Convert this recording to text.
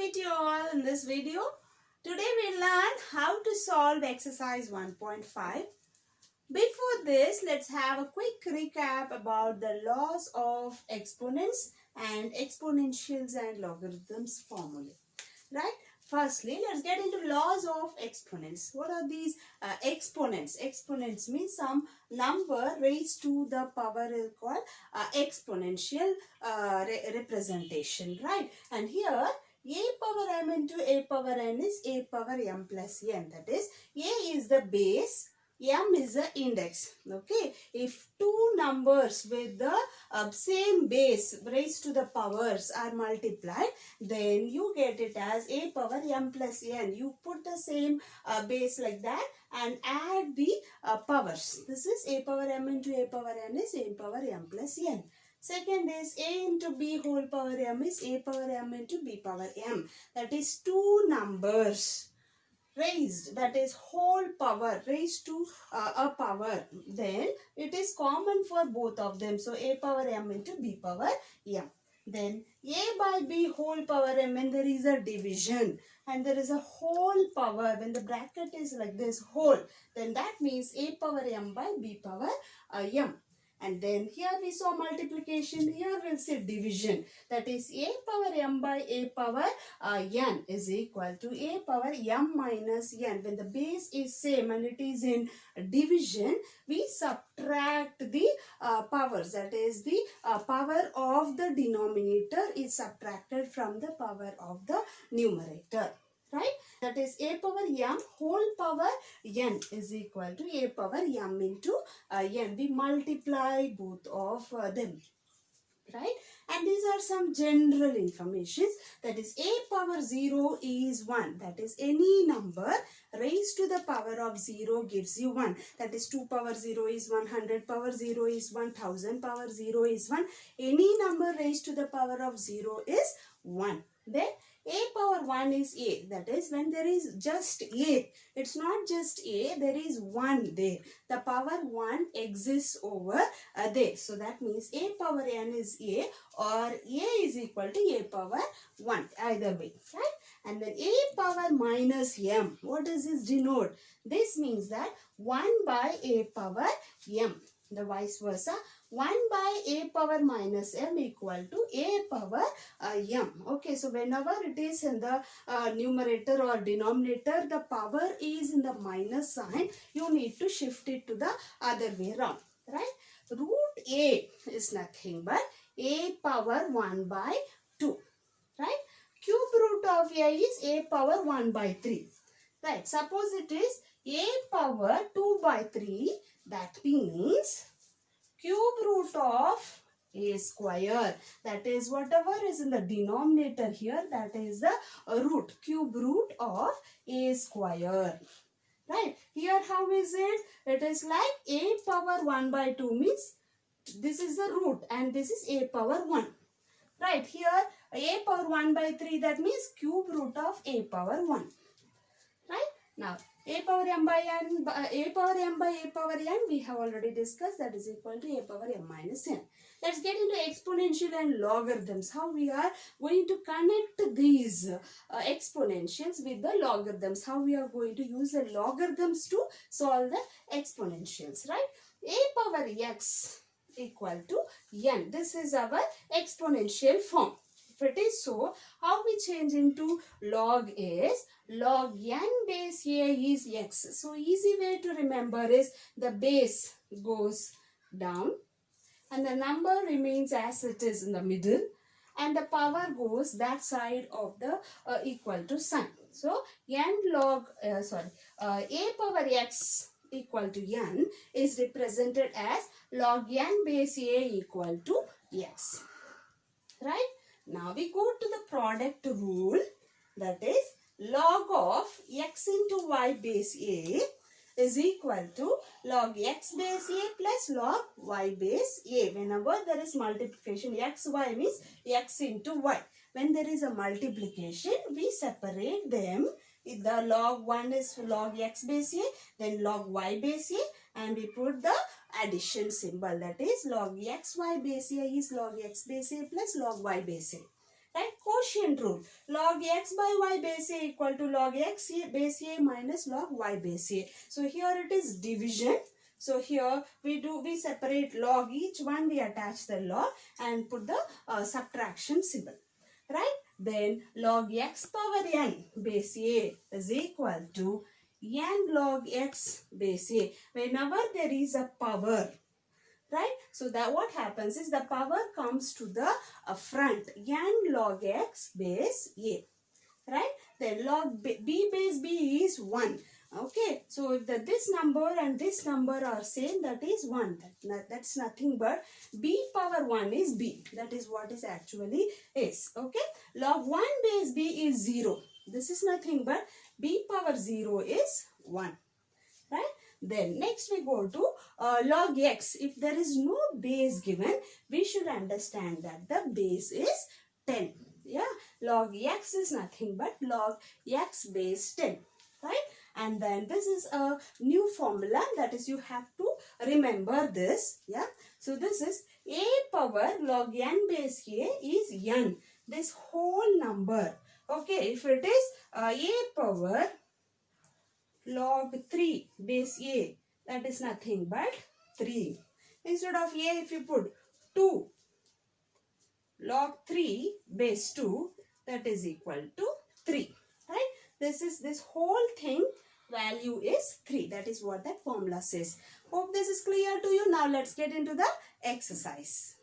meet you all in this video. Today we learn how to solve exercise 1.5. Before this, let's have a quick recap about the laws of exponents and exponentials and logarithms formulae. Right? Firstly, let's get into laws of exponents. What are these exponents? Exponents means some number raised to the power is called exponential representation, right? And here a power m into a power n is a power m plus n. That is, a is the base, m is the index. Okay, if two numbers with the same base raised to the powers are multiplied, then you get it as a power m plus n. You put the same base like that and add the powers. This is a power m into a power n is a power m plus n. Second is a into b whole power m is a power m into b power m. That is two numbers raised, that is whole power raised to a power, then it is common for both of them. So a power m into b power m. Then a by b whole power m, when there is a division and there is a whole power, when the bracket is like this whole, then that means a power m by b power m. And then here we saw multiplication, here we'll say division. That is a power m by a power n is equal to a power m minus n. When the base is same and it is in division, we subtract the powers. That is, the power of the denominator is subtracted from the power of the numerator. Right? That is a power m whole power n is equal to a power m into n. We multiply both of them. Right? And these are some general informations. That is, a power 0 is 1. That is, any number raised to the power of 0 gives you 1. That is, 2 power 0 is 1, 100 power 0 is 1, 1000 power 0 is 1. Any number raised to the power of 0 is 1. Then a power 1 is a. That is, when there is just a, it's not just a, there is 1 there. The power 1 exists over there. So that means a power n is a, or a is equal to a power 1. Either way. Right? And then a power minus m. What does this denote? This means that 1 by a power m. The vice versa, 1 by a power minus m equal to a power m. Okay, so whenever it is in the numerator or denominator, the power is in the minus sign, you need to shift it to the other way around. Right? Root a is nothing but a power 1 by 2. Right? Cube root of a is a power 1 by 3. Right? Suppose it is a power 2 by 3. That means cube root of a square. That is, whatever is in the denominator here, that is the root. Cube root of a square. Right? Here how is it? It is like a power 1 by 2 means this is the root and this is a power 1. Right? Here a power 1 by 3, that means cube root of a power 1. Right? Now, a power m by n, a power m by a power n, we have already discussed, that is equal to a power m minus n. Let's get into exponential and logarithms. How we are going to connect these exponentials with the logarithms. How we are going to use the logarithms to solve the exponentials. Right? A power x equal to n. This is our exponential form. If it is so, how we change into log is log n base a is x. So easy way to remember is the base goes down and the number remains as it is in the middle and the power goes that side of the equal to sign. So n log a power x equal to n is represented as log n base a equal to x. Right? Now we go to the product rule, that is log of x into y base a is equal to log x base a plus log y base a. Whenever there is multiplication, x y means x into y. When there is a multiplication, we separate them. If the log 1 is log x base a, then log y base a, and we put the addition symbol, that is log xy base a is log x base a plus log y base a. Right? quotient rule. Log x by y base a equal to log x base a minus log y base a. So here it is division. So here we separate log, each one we attach the log and put the subtraction symbol. Right? Then log x power n base a is equal to n log x base a. Whenever there is a power, right? So that what happens is the power comes to the front, n log x base a. Right? Then log b base b is 1. Okay, so if this number and this number are same, that is 1. That's nothing but b power 1 is b. That is what is actually is. Okay, log 1 base b is 0. This is nothing but b power 0 is 1. Right? Then next we go to log x. If there is no base given, we should understand that the base is 10. Yeah, log x is nothing but log x base 10. Right? And then this is a new formula, that is you have to remember this. Yeah. So this is a power log n base a is n. This whole number. Okay. If it is a power log 3 base a, that is nothing but 3. Instead of a, if you put 2 log 3 base 2, that is equal to 3. Right? This whole thing value is 3. That is what that formula says. Hope this is clear to you. Now let's get into the exercise.